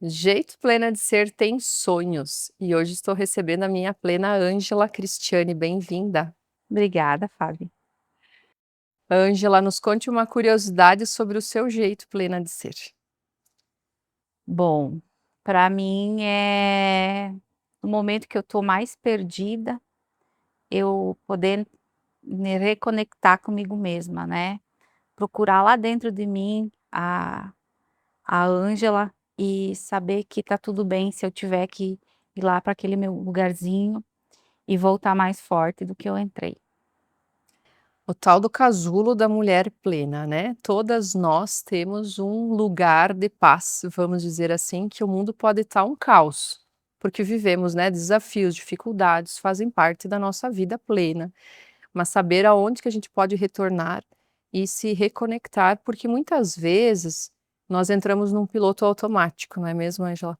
Jeito Plena de Ser tem sonhos, e hoje estou recebendo a minha plena Ângela Cristiane, bem-vinda. Obrigada, Fábio. Ângela, nos conte uma curiosidade sobre o seu jeito plena de ser. Bom, para mim é o momento que eu tô mais perdida, eu poder me reconectar comigo mesma, né, procurar lá dentro de mim a Ângela e saber que tá tudo bem se eu tiver que ir lá para aquele meu lugarzinho e voltar mais forte do que eu entrei. O tal do casulo da mulher plena, né? Todas nós temos um lugar de paz, vamos dizer assim, que o mundo pode estar um caos, porque vivemos, né? Desafios, dificuldades fazem parte da nossa vida plena. Mas saber aonde que a gente pode retornar e se reconectar, porque muitas vezes nós entramos num piloto automático, não é mesmo, Angela?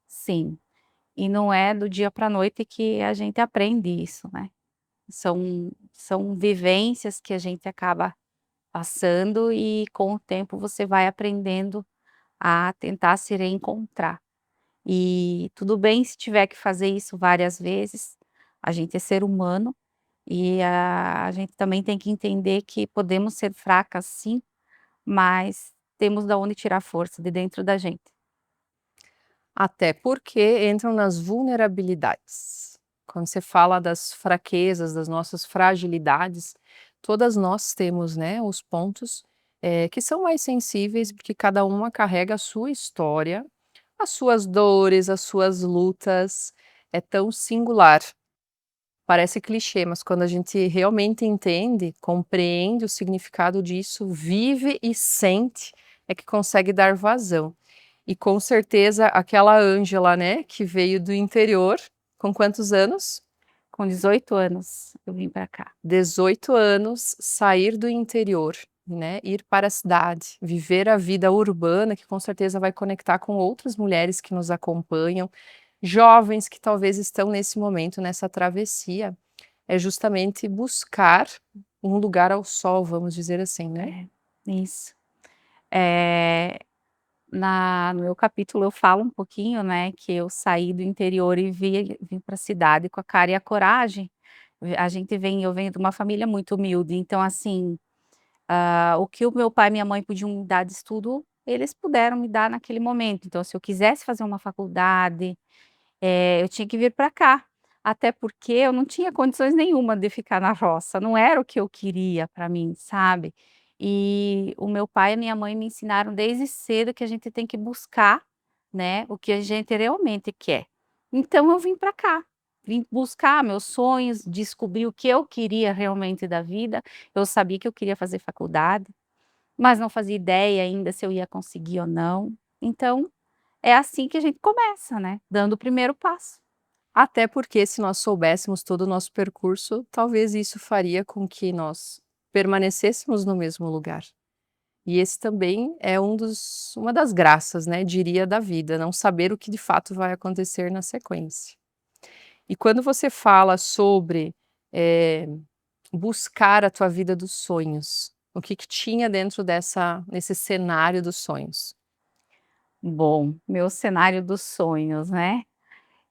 Sim, e não é do dia para noite que a gente aprende isso, né. São vivências que a gente acaba passando e com o tempo você vai aprendendo a tentar se reencontrar. E tudo bem se tiver que fazer isso várias vezes, a gente é ser humano e a gente também tem que entender que podemos ser fracas sim, mas temos da onde tirar força de dentro da gente. Até porque entram nas vulnerabilidades. Quando você fala das fraquezas, das nossas fragilidades, todas nós temos, né, os pontos, que são mais sensíveis, porque cada uma carrega a sua história, as suas dores, as suas lutas. É tão singular. Parece clichê, mas quando a gente realmente entende, compreende o significado disso, vive e sente, é que consegue dar vazão. E com certeza aquela Ângela, né, que veio do interior, com quantos anos? Com 18 anos eu vim para cá. 18 anos, sair do interior, né, ir para a cidade, viver a vida urbana, que com certeza vai conectar com outras mulheres que nos acompanham, jovens que talvez estão nesse momento, nessa travessia, é justamente buscar um lugar ao sol, vamos dizer assim, né? É, isso. Eh, no meu capítulo eu falo um pouquinho, né, que eu saí do interior e vim para a cidade com a cara e a coragem. A gente vem eu venho de uma família muito humilde, então assim, o que o meu pai e minha mãe podiam me dar de estudo, eles puderam me dar naquele momento. Então se eu quisesse fazer uma faculdade, eu tinha que vir para cá, até porque eu não tinha condições nenhuma de ficar na roça, não era o que eu queria para mim, sabe. E o meu pai e a minha mãe me ensinaram desde cedo que a gente tem que buscar, né, o que a gente realmente quer. Então eu vim para cá, vim buscar meus sonhos, descobrir o que eu queria realmente da vida. Eu sabia que eu queria fazer faculdade, mas não fazia ideia ainda se eu ia conseguir ou não. Então é assim que a gente começa, né, dando o primeiro passo. Até porque se nós soubéssemos todo o nosso percurso, talvez isso faria com que nós permanecêssemos no mesmo lugar. E esse também é uma das graças, né, diria, da vida, não saber o que de fato vai acontecer na sequência. E quando você fala sobre, eh, buscar a tua vida dos sonhos, o que que tinha dentro nesse cenário dos sonhos? Bom, meu cenário dos sonhos, né.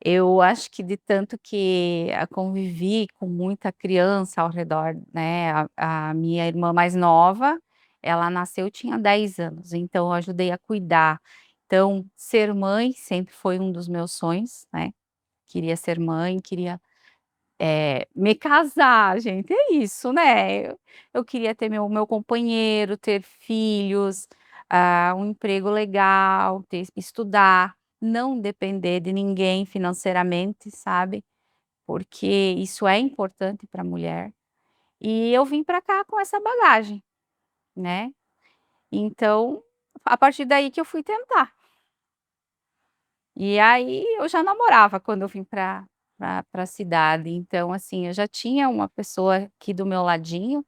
Eu acho que de tanto que convivi com muita criança ao redor, né, a minha irmã mais nova, ela nasceu, tinha 10 anos, então eu ajudei a cuidar. Então, ser mãe sempre foi um dos meus sonhos, né. Queria ser mãe, queria, me casar, gente, é isso, né. Eu queria ter meu companheiro, ter filhos, um emprego legal, estudar, não depender de ninguém financeiramente, sabe, porque isso é importante para a mulher. E eu vim para cá com essa bagagem, né. Então, a partir daí que eu fui tentar. E aí eu já namorava quando eu vim para a cidade, então assim, eu já tinha uma pessoa aqui do meu ladinho,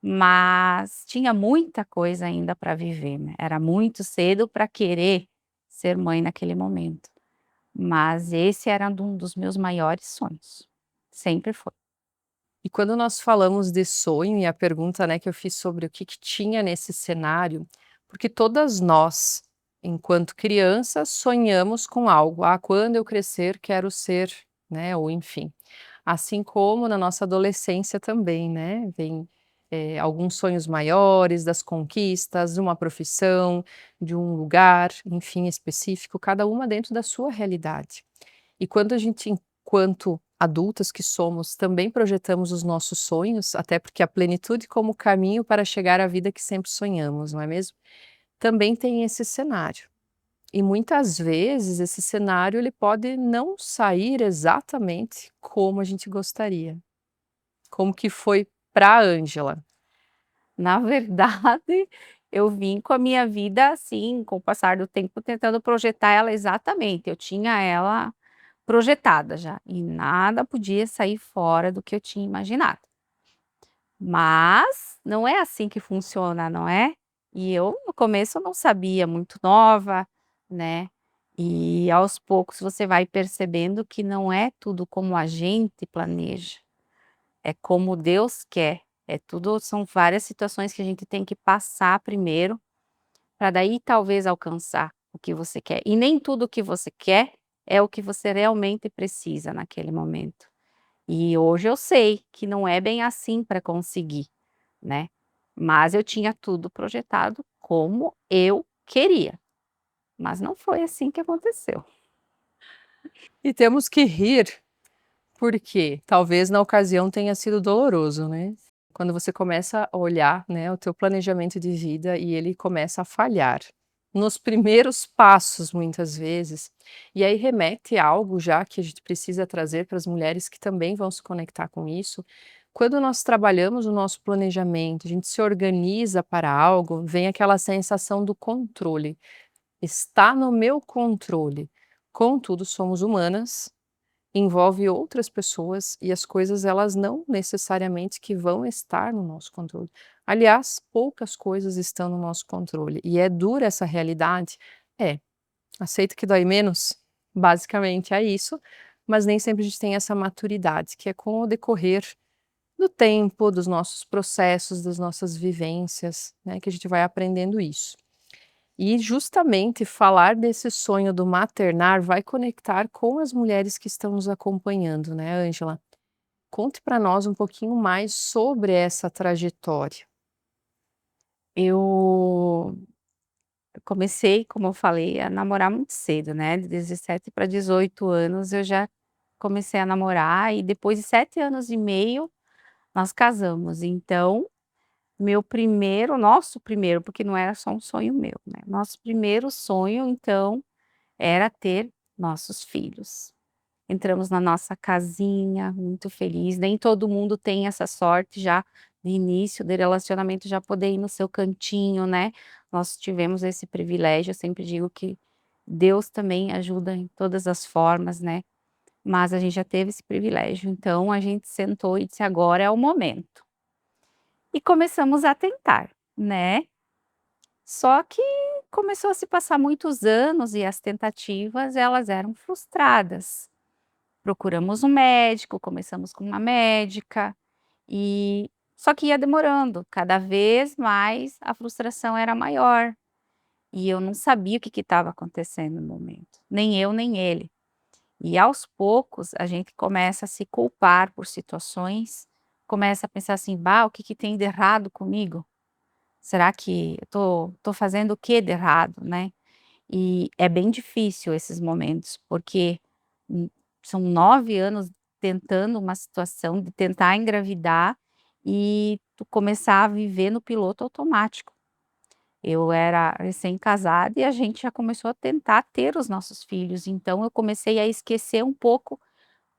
mas tinha muita coisa ainda para viver, né, era muito cedo para querer ser mãe naquele momento. mas esse era um dos meus maiores sonhos, sempre foi. E quando nós falamos de sonho e a pergunta, né, que eu fiz sobre o que que tinha nesse cenário, porque todas nós, enquanto crianças, sonhamos com algo. "Ah, quando eu crescer quero ser", né, ou enfim. Assim como na nossa adolescência também, né, vem, alguns sonhos maiores, das conquistas, de uma profissão, de um lugar, enfim, específico, cada uma dentro da sua realidade. E quando a gente, enquanto adultas que somos, também projetamos os nossos sonhos, até porque a plenitude como caminho para chegar à vida que sempre sonhamos, não é mesmo? Também tem esse cenário. E muitas vezes esse cenário ele pode não sair exatamente como a gente gostaria. Como que foi para a Ângela. Na verdade, eu vim com a minha vida, assim, com o passar do tempo, tentando projetar ela exatamente, eu tinha ela projetada já, e nada podia sair fora do que eu tinha imaginado. Mas não é assim que funciona, não é? E eu no começo eu não sabia, muito nova, né, e aos poucos você vai percebendo que não é tudo como a gente planeja, é como Deus quer, é tudo são várias situações que a gente tem que passar primeiro, para daí talvez alcançar o que você quer. E nem tudo o que você quer é o que você realmente precisa naquele momento. E hoje eu sei que não é bem assim para conseguir, né, mas eu tinha tudo projetado como eu queria, mas não foi assim que aconteceu. E temos que rir, porque talvez na ocasião tenha sido doloroso, né. Quando você começa a olhar, né, o teu planejamento de vida e ele começa a falhar. Nos primeiros passos, muitas vezes, e aí remete a algo já que a gente precisa trazer para as mulheres que também vão se conectar com isso. Quando nós trabalhamos o nosso planejamento, a gente se organiza para algo, vem aquela sensação do controle. Está no meu controle. Contudo, somos humanas, envolve outras pessoas e as coisas elas não necessariamente que vão estar no nosso controle. Aliás, poucas coisas estão no nosso controle e é dura essa realidade? É. Aceita que dói menos? Basicamente é isso, mas nem sempre a gente tem essa maturidade, que é com o decorrer do tempo, dos nossos processos, das nossas vivências, né, que a gente vai aprendendo isso. E justamente falar desse sonho do maternar vai conectar com as mulheres que estão nos acompanhando, né, Ângela? Conte para nós um pouquinho mais sobre essa trajetória. Eu comecei, como eu falei, a namorar muito cedo, né, de 17 para 18 anos eu já comecei a namorar e depois de 7 anos e meio nós casamos. Então, nosso primeiro, porque não era só um sonho meu, né, nosso primeiro sonho então era ter nossos filhos. Entramos na nossa casinha, muito feliz, nem todo mundo tem essa sorte já de início de relacionamento, já poder ir no seu cantinho, né. Nós tivemos esse privilégio, eu sempre digo que Deus também ajuda em todas as formas, né, mas a gente já teve esse privilégio, então a gente sentou e disse: "Agora é o momento". E começamos a tentar, né. Só que começou a se passar muitos anos e as tentativas elas eram frustradas. Procuramos um médico, começamos com uma médica, e só que ia demorando, cada vez mais a frustração era maior, e eu não sabia o que estava acontecendo no momento, nem eu nem ele. E aos poucos a gente começa a se culpar por situações, começa a pensar assim: "Bah, o que que tem de errado comigo? Será que eu tô fazendo o que de errado, né?" E é bem difícil esses momentos, porque, hum, são 9 anos tentando uma situação de tentar engravidar e tu começar a viver no piloto automático. Eu era recém-casada e a gente já começou a tentar ter os nossos filhos, então eu comecei a esquecer um pouco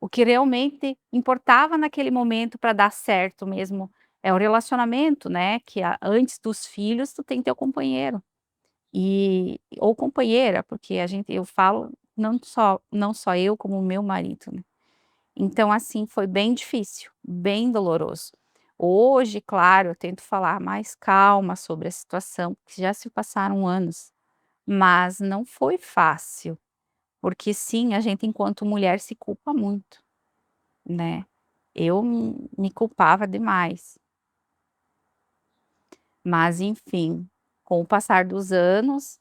o que realmente importava naquele momento para dar certo mesmo, é o relacionamento, né, que antes dos filhos tu tem teu companheiro. Ou companheira, porque eu falo não só eu, como o meu marido, né. Então, assim, foi bem difícil, bem doloroso. Hoje, claro, eu tento falar mais calma sobre a situação, porque já se passaram anos, mas não foi fácil, Porque sim, a gente enquanto mulher se culpa muito, né. Eu me culpava demais. Mas enfim, com o passar dos anos,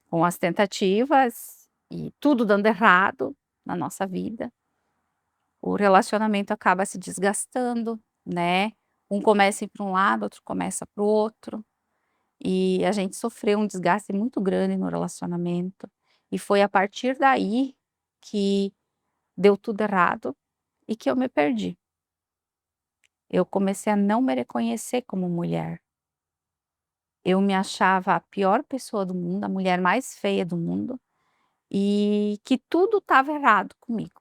com as tentativas e tudo dando errado na nossa vida, o relacionamento acaba se desgastando, né. Um começa a ir para um lado, outro começa para o outro, e a gente sofreu um desgaste muito grande no relacionamento, e foi a partir daí que deu tudo errado e que eu me perdi. Eu comecei a não me reconhecer como mulher. Eu me achava a pior pessoa do mundo, a mulher mais feia do mundo, e que tudo estava errado comigo.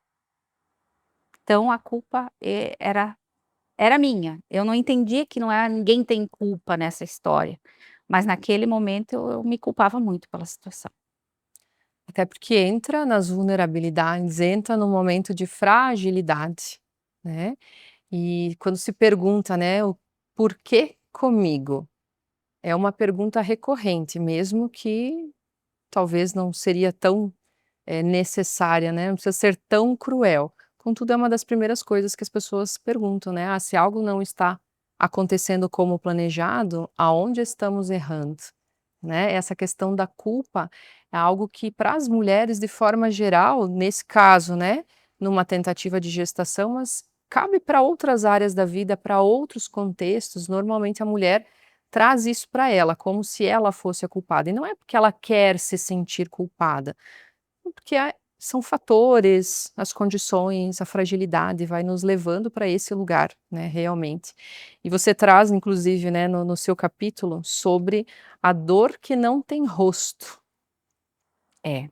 Então a culpa, era minha. Eu não entendia que não era ninguém tem culpa nessa história, mas naquele momento eu me culpava muito pela situação. Até porque entra nas vulnerabilidades, entra no momento de fragilidade, né. E quando se pergunta, né, o "por que comigo?", é uma pergunta recorrente, mesmo que talvez não seria tão, necessária, né, não precisa ser tão cruel. Contudo, é uma das primeiras coisas que as pessoas perguntam, né: "Ah, se algo não está acontecendo como planejado, aonde estamos errando?", né. Essa questão da culpa é algo que para as mulheres, de forma geral, nesse caso, né, numa tentativa de gestação, mas cabe para outras áreas da vida, para outros contextos, normalmente a mulher traz isso para ela, como se ela fosse a culpada, e não é porque ela quer se sentir culpada, porque são fatores, as condições, a fragilidade vai nos levando para esse lugar, né, realmente. E você traz inclusive, né, no seu capítulo, sobre a dor que não tem rosto. É,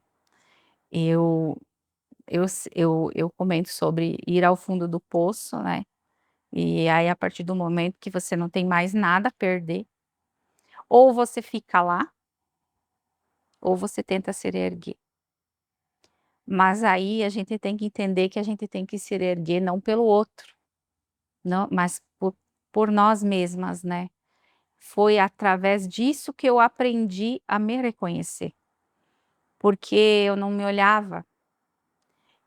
eu eu comento sobre ir ao fundo do poço, né, e aí a partir do momento que você não tem mais nada a perder, ou você fica lá, ou você tenta se reerguer. Mas aí a gente tem que entender que a gente tem que se reerguer não pelo outro, não, mas por nós mesmas, né. Foi através disso que eu aprendi a me reconhecer, porque eu não me olhava,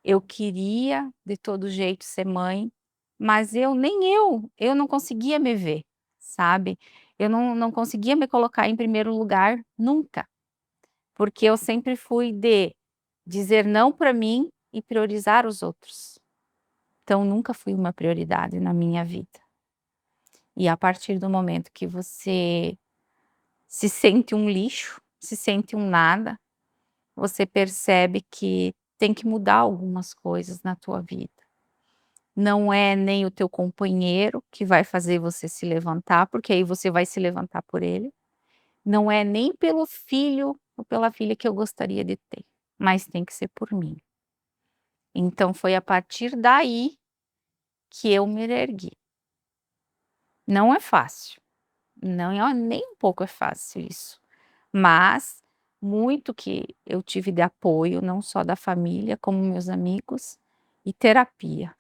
eu queria de todo jeito ser mãe, mas eu não conseguia me ver, sabe. Eu não conseguia me colocar em primeiro lugar nunca, porque eu sempre fui de dizer não para mim e priorizar os outros. Então nunca fui uma prioridade na minha vida. E a partir do momento que você se sente um lixo, se sente um nada, você percebe que tem que mudar algumas coisas na tua vida. Não é nem o teu companheiro que vai fazer você se levantar, porque aí você vai se levantar por ele. Não é nem pelo filho ou pela filha que eu gostaria de ter, mas tem que ser por mim. Então foi a partir daí que eu me ergui. Não é fácil, não é nem um pouco é fácil isso, mas muito que eu tive de apoio, não só da família, como meus amigos e terapia.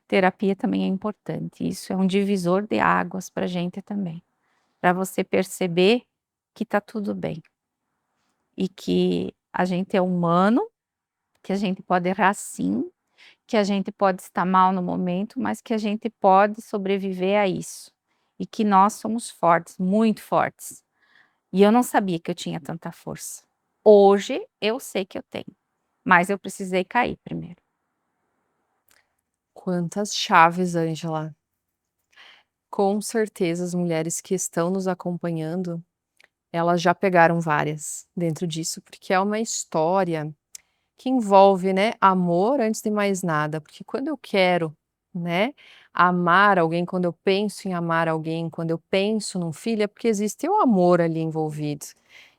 Terapia também é importante, isso é um divisor de águas pra gente também, para você perceber que tá tudo bem e que a gente é humano, que a gente pode errar sim, que a gente pode estar mal no momento, mas que a gente pode sobreviver a isso e que nós somos fortes, muito fortes. E eu não sabia que eu tinha tanta força. Hoje eu sei que eu tenho, mas eu precisei cair primeiro. Quantas chaves, Ângela. Com certeza as mulheres que estão nos acompanhando, elas já pegaram várias dentro disso, porque é uma história que envolve, né, amor antes de mais nada, porque quando eu quero, né, amar alguém, quando eu penso em amar alguém, quando eu penso num filho, é porque existe o amor ali envolvido.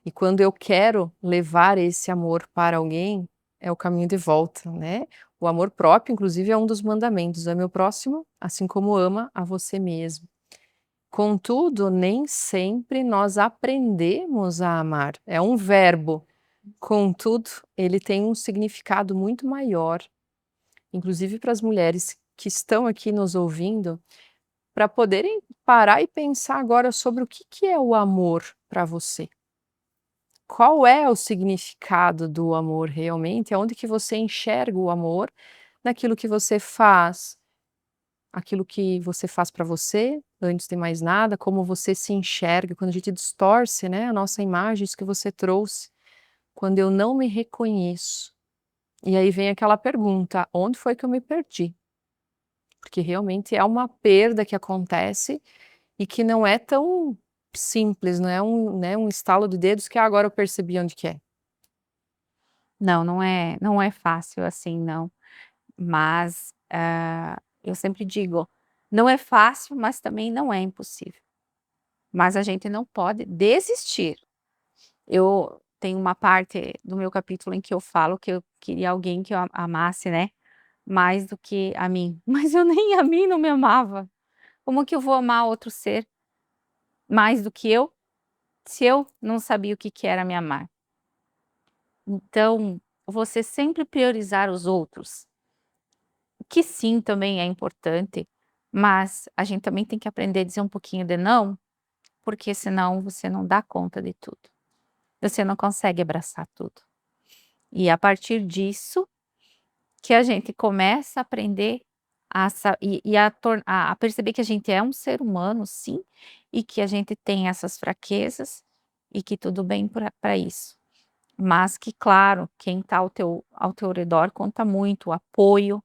E quando eu quero levar esse amor para alguém, é o caminho de volta, né? O amor próprio, inclusive, é um dos mandamentos: ame o próximo, assim como ama a você mesmo. Contudo, nem sempre nós aprendemos a amar. É um verbo. Contudo, ele tem um significado muito maior, inclusive para as mulheres que estão aqui nos ouvindo, para poderem parar e pensar agora sobre o que é o amor para você. Qual é o significado do amor realmente? Aonde que você enxerga o amor naquilo que você faz, aquilo que você faz para você, antes de mais nada, como você se enxerga, quando a gente distorce, né, a nossa imagem, isso que você trouxe, quando eu não me reconheço. E aí vem aquela pergunta: onde foi que eu me perdi? Porque realmente é uma perda que acontece e que não é tão simples, não é um, né, um estalo de dedos que: "Ah, agora eu percebi onde que é". Não, não é fácil assim não, mas, eu sempre digo, não é fácil, mas também não é impossível, mas a gente não pode desistir. Eu tenho uma parte do meu capítulo em que eu falo que eu queria alguém que eu amasse, né, mais do que a mim, mas eu nem a mim não me amava. Como que eu vou amar outro ser mais do que eu, se eu não sabia o que que era me amar? Então, você sempre priorizar os outros, que sim, também é importante, mas a gente também tem que aprender a dizer um pouquinho de não, porque senão você não dá conta de tudo. Você não consegue abraçar tudo. E a partir disso, que a gente começa a aprender a perceber que a gente é um ser humano sim, e que a gente tem essas fraquezas, e que tudo bem para isso. Mas que claro, quem está ao teu redor conta muito, o apoio,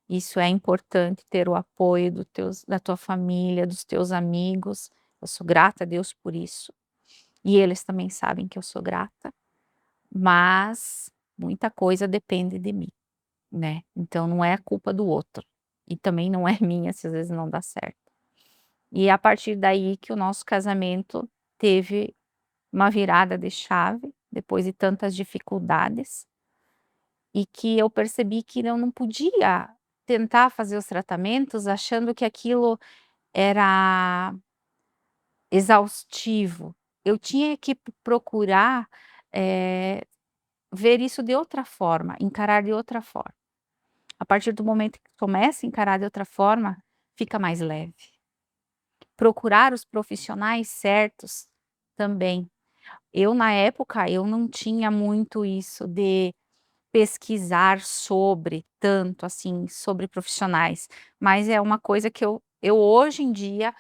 isso é importante ter o apoio da tua família, dos teus amigos, eu sou grata a Deus por isso, e eles também sabem que eu sou grata, mas muita coisa depende de mim. Né, então não é culpa do outro, e também não é minha se às vezes não dá certo. E é a partir daí que o nosso casamento teve uma virada de chave, depois de tantas dificuldades, e que eu percebi que eu não podia tentar fazer os tratamentos achando que aquilo era exaustivo. Eu tinha que procurar, eh, ver isso de outra forma, encarar de outra forma. A partir do momento que começa a encarar de outra forma, fica mais leve. Procurar os profissionais certos também. Eu, na época, eu não tinha muito isso de pesquisar sobre, tanto assim, sobre profissionais, mas é uma coisa que eu hoje em dia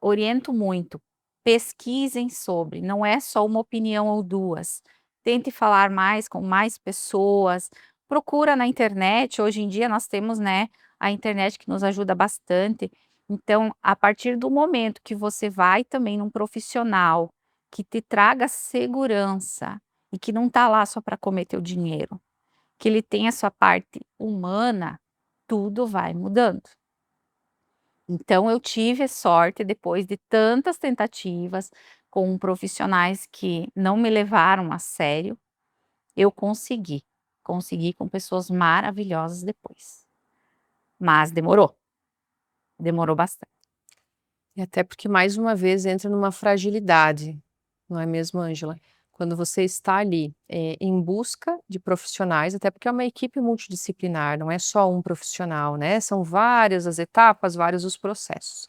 oriento muito, pesquisem sobre, não é só uma opinião ou 2. Tente falar mais com mais pessoas, procura na internet, hoje em dia nós temos, né, a internet que nos ajuda bastante. Então, a partir do momento que você vai também num profissional que te traga segurança e que não está lá só para comer teu dinheiro, que ele tem a sua parte humana, tudo vai mudando. Então eu tive sorte depois de tantas tentativas com profissionais que não me levaram a sério, eu consegui com pessoas maravilhosas depois, mas demorou bastante. E até porque mais uma vez entra numa fragilidade, não é mesmo, Ângela? Quando você está ali, em busca de profissionais, até porque é uma equipe multidisciplinar, não é só um profissional, né, são várias as etapas, vários os processos.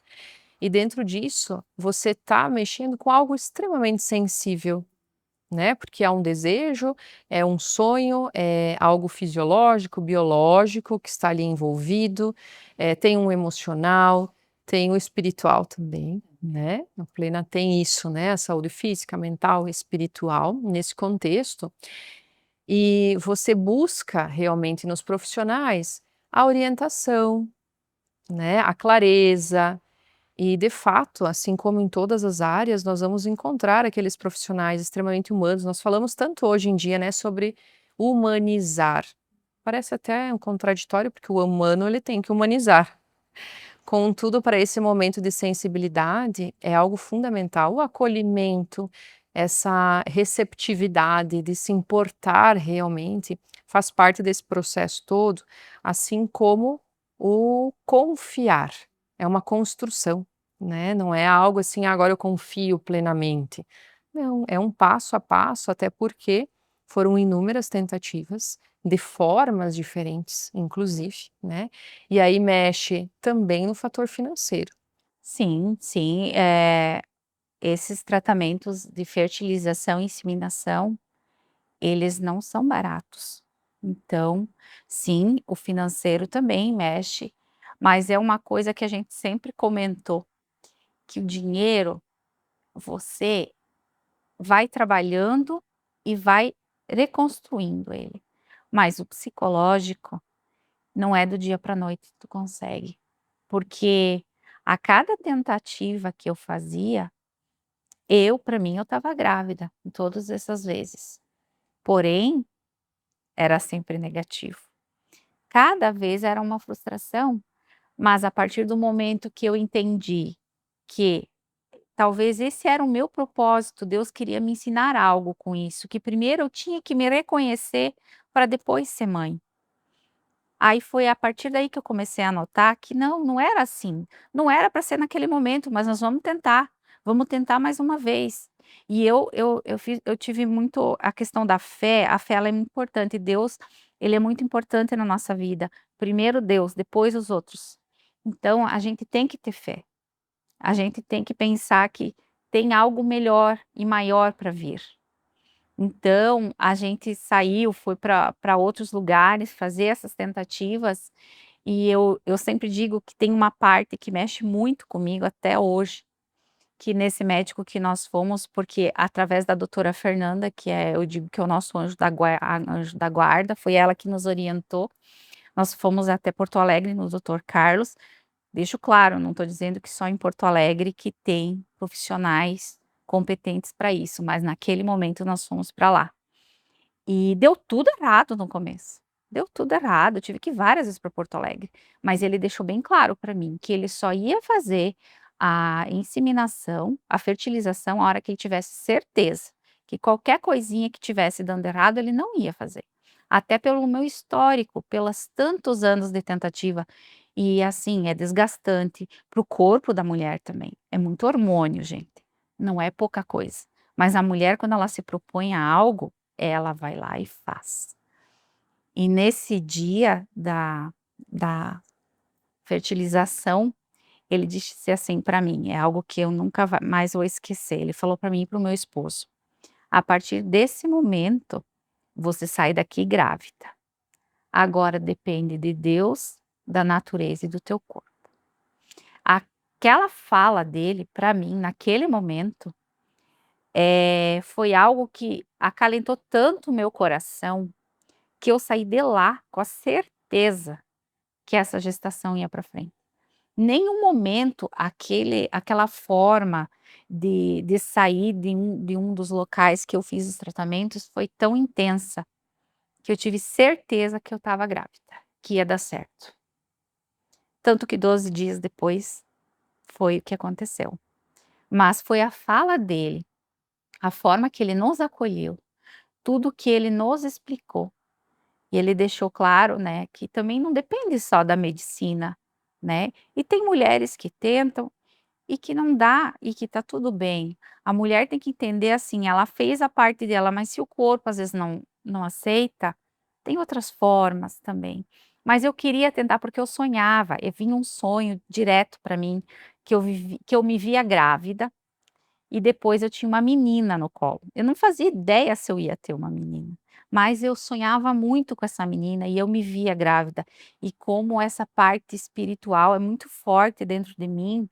E dentro disso, você está mexendo com algo extremamente sensível, né, porque é um desejo, é um sonho, é algo fisiológico, biológico que está ali envolvido, tem um emocional, tem o espiritual também, né, a Plena tem isso, né, a saúde física, mental, espiritual nesse contexto, e você busca realmente nos profissionais a orientação, né, a clareza, e de fato, assim como em todas as áreas, nós vamos encontrar aqueles profissionais extremamente humanos. Nós falamos tanto hoje em dia, né, sobre humanizar. Parece até um contraditório, porque o humano ele tem que humanizar. Contudo, para esse momento de sensibilidade, é algo fundamental o acolhimento, essa receptividade de se importar realmente, faz parte desse processo todo, assim como o confiar. É uma construção, né, não é algo assim: "Ah, agora eu confio plenamente". Não, é um passo a passo, até porque foram inúmeras tentativas, de formas diferentes, inclusive, né, e aí mexe também no fator financeiro. Sim, sim, esses tratamentos de fertilização e inseminação, eles não são baratos. Então, sim, o financeiro também mexe, mas é uma coisa que a gente sempre comentou, que o dinheiro você vai trabalhando e vai reconstruindo ele, mas o psicológico não é do dia para a noite que tu consegue, porque a cada tentativa que eu fazia, para mim eu estava grávida em todas essas vezes, porém era sempre negativo. Cada vez era uma frustração, mas a partir do momento que eu entendi que talvez esse era o meu propósito, Deus queria me ensinar algo com isso, que primeiro eu tinha que me reconhecer para depois ser mãe. Aí foi a partir daí que eu comecei a notar que não, não era assim, não era para ser naquele momento, mas nós vamos tentar mais uma vez. E eu tive muito a questão da fé, a fé ela é muito importante, Deus, ele é muito importante na nossa vida. Primeiro Deus, depois os outros. Então a gente tem que ter fé, a gente tem que pensar que tem algo melhor e maior para vir. Então, a gente saiu, foi para outros lugares fazer essas tentativas, e eu sempre digo que tem uma parte que mexe muito comigo até hoje, que nesse médico que nós fomos, porque através da doutora Fernanda, que eu digo que é o nosso anjo da guarda, foi ela que nos orientou, nós fomos até Porto Alegre no doutor Carlos. Deixo claro, não estou dizendo que só em Porto Alegre que tem profissionais competentes para isso, mas naquele momento nós fomos para lá. E deu tudo errado no começo, deu tudo errado, eu tive que ir várias vezes para Porto Alegre, mas ele deixou bem claro para mim que ele só ia fazer a inseminação, a fertilização, a hora que ele tivesse certeza, que qualquer coisinha que tivesse dando errado ele não ia fazer. Até pelo meu histórico, pelos tantos anos de tentativa, e assim, é desgastante para o corpo da mulher também, é muito hormônio gente, não é pouca coisa. Mas a mulher quando ela se propõe a algo, ela vai lá e faz. E nesse dia da fertilização, ele disse assim para mim, é algo que eu nunca mais vou esquecer, ele falou para mim e para o meu esposo: "A partir desse momento, você sai daqui grávida. Agora depende de Deus, da natureza e do teu corpo". Aquela fala dele para mim, naquele momento, foi algo que acalentou tanto o meu coração, que eu saí de lá com a certeza que essa gestação ia para frente. Nenhum momento aquela forma de sair de um dos locais que eu fiz os tratamentos foi tão intensa, que eu tive certeza que eu estava grávida, que ia dar certo. Tanto que 12 dias depois foi o que aconteceu. Mas foi a fala dele, a forma que ele nos acolheu, tudo que ele nos explicou. E ele deixou claro, né, que também não depende só da medicina, né. E tem mulheres que tentam e que não dá e que tá tudo bem. A mulher tem que entender assim, ela fez a parte dela, mas se o corpo às vezes não aceita, tem outras formas também. Mas eu queria tentar porque eu sonhava, e vinha um sonho direto para mim, que eu me via grávida e depois eu tinha uma menina no colo. Eu não fazia ideia se eu ia ter uma menina, mas eu sonhava muito com essa menina e eu me via grávida. E como essa parte espiritual é muito forte dentro de mim,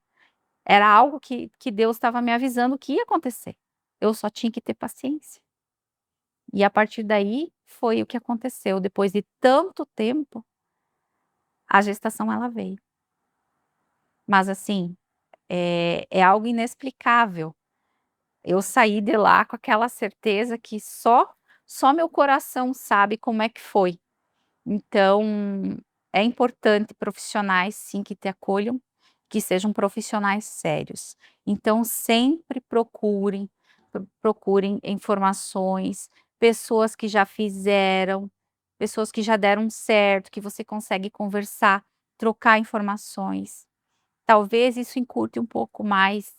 era algo que Deus estava me avisando que ia acontecer. Eu só tinha que ter paciência. E a partir daí foi o que aconteceu. Depois de tanto tempo, a gestação ela veio. Mas assim, é algo inexplicável. Eu saí de lá com aquela certeza que só meu coração sabe como é que foi. Então, é importante profissionais sim que te acolham, que sejam profissionais sérios. Então sempre procurem informações, pessoas que já fizeram, pessoas que já deram certo, que você consegue conversar, trocar informações. Talvez isso encurte um pouco mais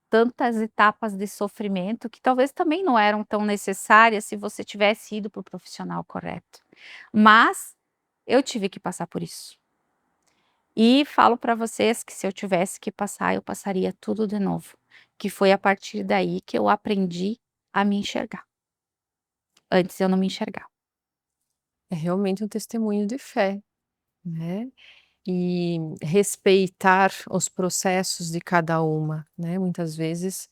tantas etapas de sofrimento que talvez também não eram tão necessárias se você tivesse ido para o profissional correto. Mas eu tive que passar por isso. E falo para vocês que se eu tivesse que passar, eu passaria tudo de novo. que foi a partir daí que eu aprendi a me enxergar. Antes eu não me enxergava. É realmente um testemunho de fé, né. E respeitar os processos de cada uma, né, muitas vezes,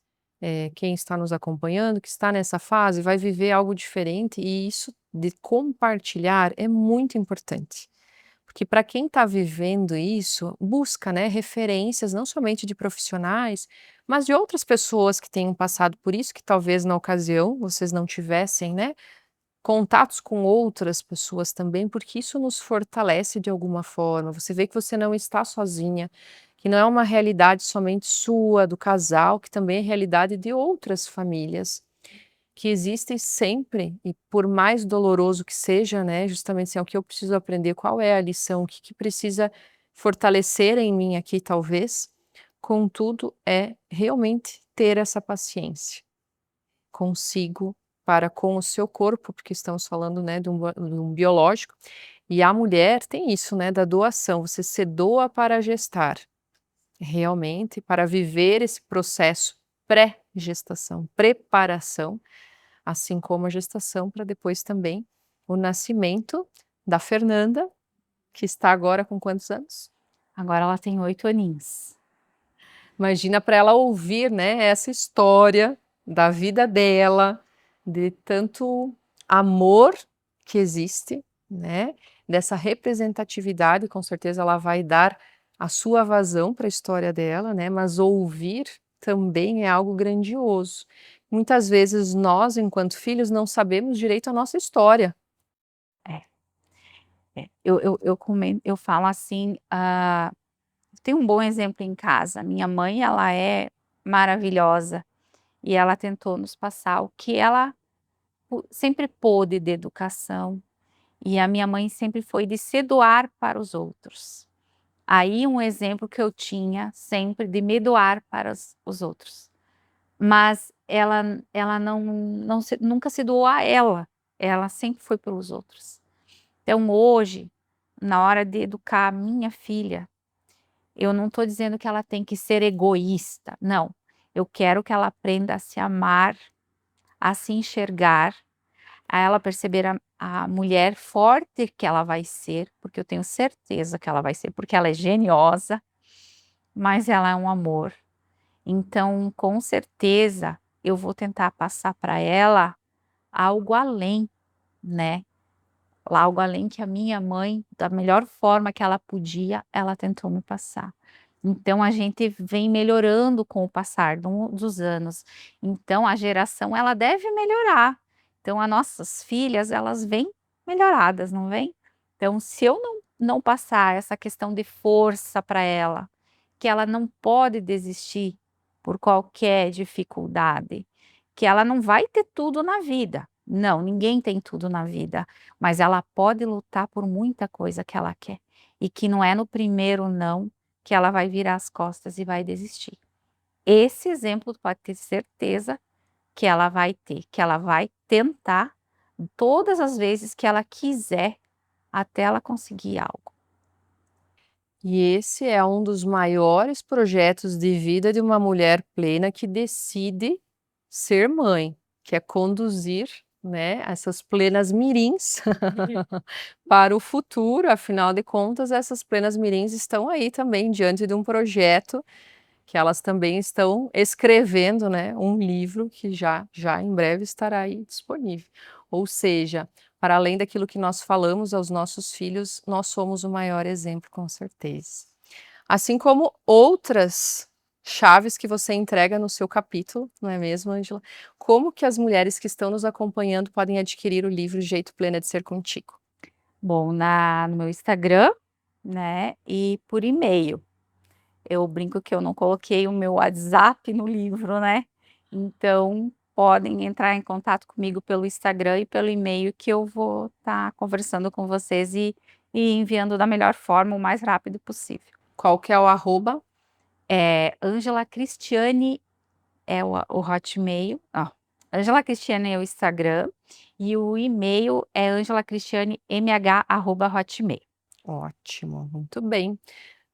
quem está nos acompanhando, que está nessa fase, vai viver algo diferente e isso de compartilhar é muito importante. Porque para quem está vivendo isso, busca, né, referências não somente de profissionais, mas de outras pessoas que tenham passado por isso, que talvez na ocasião vocês não tivessem, né, contatos com outras pessoas também, porque isso nos fortalece de alguma forma. Você vê que você não está sozinha, que não é uma realidade somente sua, do casal, que também é realidade de outras famílias, que existem sempre, e por mais doloroso que seja, né, justamente assim, é o que eu preciso aprender, qual é a lição, o que que precisa fortalecer em mim aqui talvez, contudo, é realmente ter essa paciência consigo para com o seu corpo, porque estamos falando, né, de um biológico, e a mulher tem isso, né, da doação, você se doa para gestar, realmente para viver esse processo pré-gestação, preparação, assim como a gestação para depois também o nascimento da Fernanda, que está agora com quantos anos? Agora ela tem 8 aninhos. Imagina para ela ouvir, né, essa história da vida dela, de tanto amor que existe, né, dessa representatividade, com certeza ela vai dar a sua vazão para a história dela, né, mas ouvir também é algo grandioso. Muitas vezes nós, enquanto filhos, não sabemos direito a nossa história. É, eu falo assim, tem um bom exemplo em casa, minha mãe ela é maravilhosa, e ela tentou nos passar o que ela sempre pôde de educação, e a minha mãe sempre foi de se doar para os outros. Aí um exemplo que eu tinha sempre de me doar para os outros. Mas ela nunca se doou a ela sempre foi pelos outros. Então hoje, na hora de educar a minha filha, eu não estou dizendo que ela tem que ser egoísta, não. Eu quero que ela aprenda a se amar, a se enxergar, a ela perceber a mulher forte que ela vai ser, porque eu tenho certeza que ela vai ser, porque ela é geniosa, mas ela é um amor. Então, com certeza, eu vou tentar passar para ela algo além, né, algo além que a minha mãe, da melhor forma que ela podia, ela tentou me passar. Então a gente vem melhorando com o passar dos anos. Então a geração ela deve melhorar. Então as nossas filhas elas vêm melhoradas, não vêm? Então se eu não passar essa questão de força para ela, que ela não pode desistir por qualquer dificuldade, que ela não vai ter tudo na vida. Não, ninguém tem tudo na vida, mas ela pode lutar por muita coisa que ela quer e que não é no primeiro não que ela vai virar as costas e vai desistir. Esse exemplo tu pode ter certeza que ela vai ter, que ela vai tentar todas as vezes que ela quiser até ela conseguir algo. E esse é um dos maiores projetos de vida de uma mulher plena que decide ser mãe, que é conduzir, né, essas plenas mirins para o futuro. Afinal de contas, essas plenas mirins estão aí também diante de um projeto que elas também estão escrevendo, né, um livro que já em breve estará aí disponível. Ou seja, para além daquilo que nós falamos aos nossos filhos, nós somos o maior exemplo, com certeza. Assim como outras chaves que você entrega no seu capítulo, não é mesmo, Ângela? Como que as mulheres que estão nos acompanhando podem adquirir o livro Jeito Plena de Ser Contigo? Bom, no meu Instagram, né, e por e-mail. Eu brinco que eu não coloquei o meu WhatsApp no livro, né, então podem entrar em contato comigo pelo Instagram e pelo e-mail que eu vou estar conversando com vocês e enviando da melhor forma, o mais rápido possível. Qual que é o arroba? Ângela Cristiane é o Hotmail, Ângela Cristiane é o Instagram e o e-mail é angelacristianemh@hotmail. Ótimo, muito bem.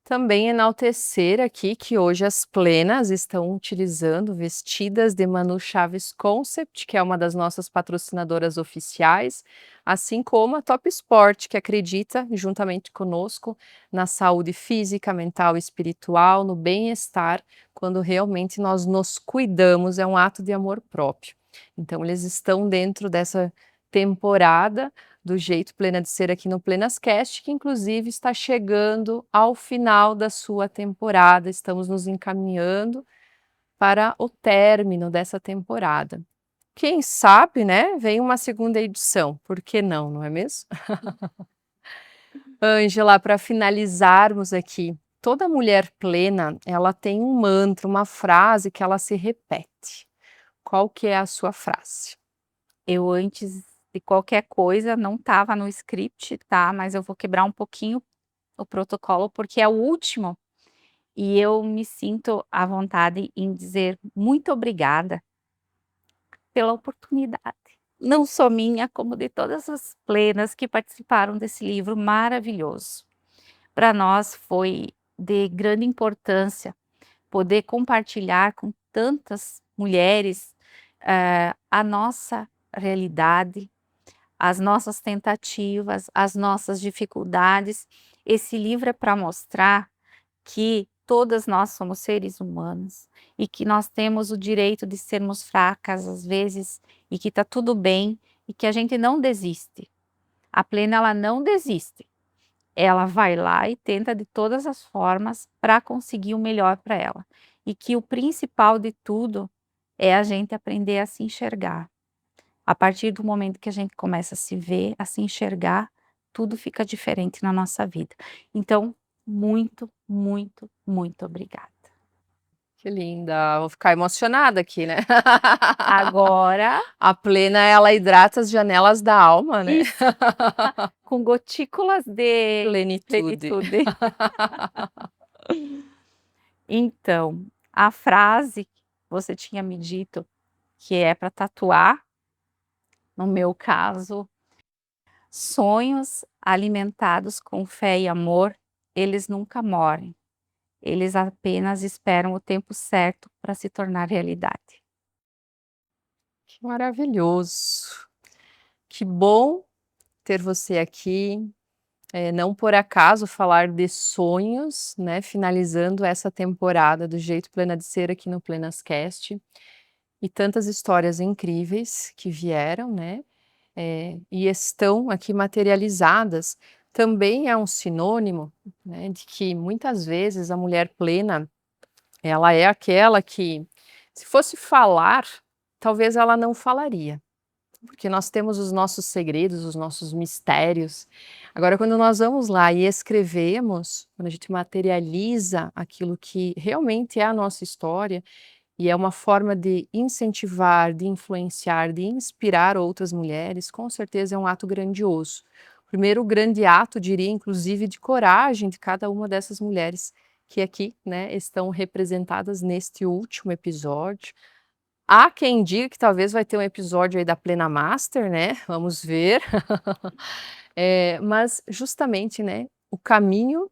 Também enaltecer aqui que hoje as plenas estão utilizando vestidas de Manu Chaves Concept, que é uma das nossas patrocinadoras oficiais, assim como a Top Sport, que acredita, juntamente conosco, na saúde física, mental e espiritual, no bem-estar, quando realmente nós nos cuidamos, é um ato de amor próprio. Então, eles estão dentro dessa temporada do Jeito Plena de Ser aqui no Plenascast, que inclusive está chegando ao final da sua temporada. Estamos nos encaminhando para o término dessa temporada. Quem sabe, né, vem uma segunda edição, por que não, não é mesmo? Ângela, para finalizarmos aqui, toda mulher plena, ela tem um mantra, uma frase que ela se repete. Qual que é a sua frase? Eu antes de qualquer coisa não estava no script, tá, mas eu vou quebrar um pouquinho o protocolo, porque é o último, e eu me sinto à vontade em dizer muito obrigada pela oportunidade, não só minha, como de todas as plenas que participaram desse livro maravilhoso. Para nós foi de grande importância poder compartilhar com tantas mulheres, a nossa realidade, as nossas tentativas, as nossas dificuldades. Esse livro é para mostrar que todas nós somos seres humanos e que nós temos o direito de sermos fracas às vezes e que está tudo bem e que a gente não desiste. A plena ela não desiste. Ela vai lá e tenta de todas as formas para conseguir o melhor para ela. E que o principal de tudo é a gente aprender a se enxergar. A partir do momento que a gente começa a se ver, a se enxergar, tudo fica diferente na nossa vida. Então, muito, muito, muito obrigada. Que linda, vou ficar emocionada aqui, né? Agora, A plena, ela hidrata as janelas da alma, né? isso, com gotículas de Plenitude. plenitude. Então, a frase que você tinha me dito que é para tatuar, no meu caso, sonhos alimentados com fé e amor, eles nunca morrem. Eles apenas esperam o tempo certo para se tornar realidade. Que maravilhoso. Que bom ter você aqui. Não por acaso falar de sonhos, né, finalizando essa temporada do Jeito Plena de Ser aqui no Plenascast. E tantas histórias incríveis que vieram, né, e estão aqui materializadas. Também é um sinônimo, né, de que muitas vezes a mulher plena, ela é aquela que, se fosse falar, talvez ela não falaria. Porque nós temos os nossos segredos, os nossos mistérios. Agora, quando nós vamos lá e escrevemos, quando a gente materializa aquilo que realmente é a nossa história, e é uma forma de incentivar, de influenciar, de inspirar outras mulheres, com certeza é um ato grandioso. Primeiro grande ato, diria, inclusive, de coragem de cada uma dessas mulheres que aqui, né, estão representadas neste último episódio. Há quem diga que talvez vai ter um episódio aí da Plena Master, né, vamos ver. Mas justamente, né, o caminho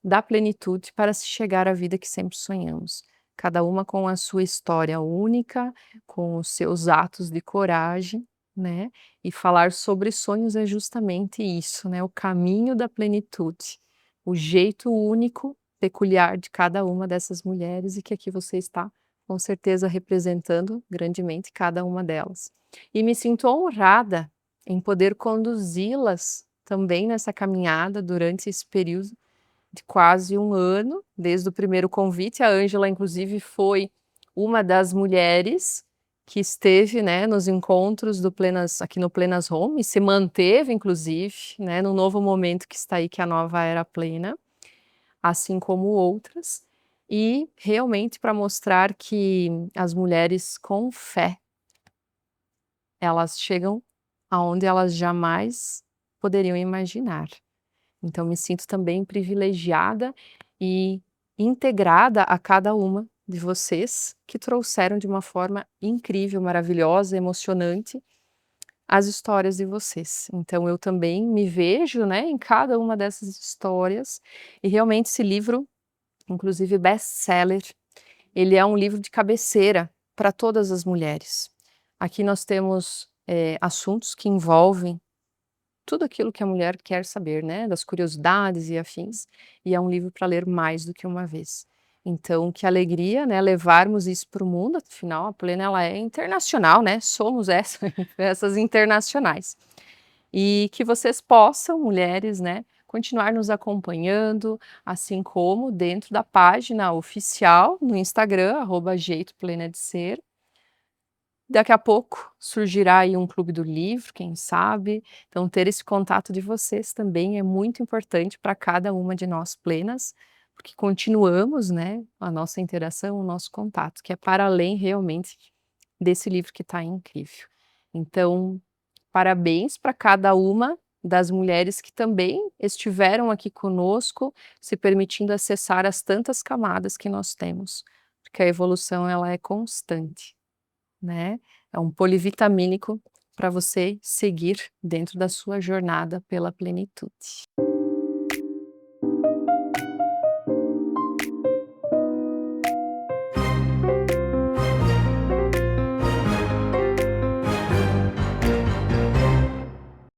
da plenitude para se chegar à vida que sempre sonhamos. Cada uma com a sua história única, com os seus atos de coragem, né, e falar sobre sonhos é justamente isso, né, o caminho da plenitude, o jeito único, peculiar de cada uma dessas mulheres e que aqui você está com certeza representando grandemente cada uma delas. E me sinto honrada em poder conduzi-las também nessa caminhada durante esse período de quase 1 ano, desde o primeiro convite. A Ângela, inclusive, foi uma das mulheres que esteve, né, nos encontros do Plenas aqui no Plenas Home, e se manteve, inclusive, né, no novo momento que está aí, que é a nova era plena, assim como outras. E realmente para mostrar que as mulheres com fé, elas chegam aonde elas jamais poderiam imaginar. Então me sinto também privilegiada e integrada a cada uma de vocês que trouxeram de uma forma incrível, maravilhosa, emocionante, as histórias de vocês. Então eu também me vejo, né, em cada uma dessas histórias, e realmente esse livro, inclusive best-seller, ele é um livro de cabeceira para todas as mulheres. Aqui nós temos, assuntos que envolvem tudo aquilo que a mulher quer saber, né, das curiosidades e afins, e é um livro para ler mais do que uma vez. Então, que alegria, né, levarmos isso para o mundo, afinal a Plena ela é internacional, né, somos essas internacionais. E que vocês possam, mulheres, né, continuar nos acompanhando, assim como dentro da página oficial no Instagram, @jeito plena de ser. Daqui a pouco surgirá aí um clube do livro, quem sabe, então ter esse contato de vocês também é muito importante para cada uma de nós plenas, porque continuamos, né, a nossa interação, o nosso contato, que é para além realmente desse livro que está incrível. Então, parabéns para cada uma das mulheres que também estiveram aqui conosco, se permitindo acessar as tantas camadas que nós temos, porque a evolução ela é constante. Né, é um polivitamínico para você seguir dentro da sua jornada pela plenitude.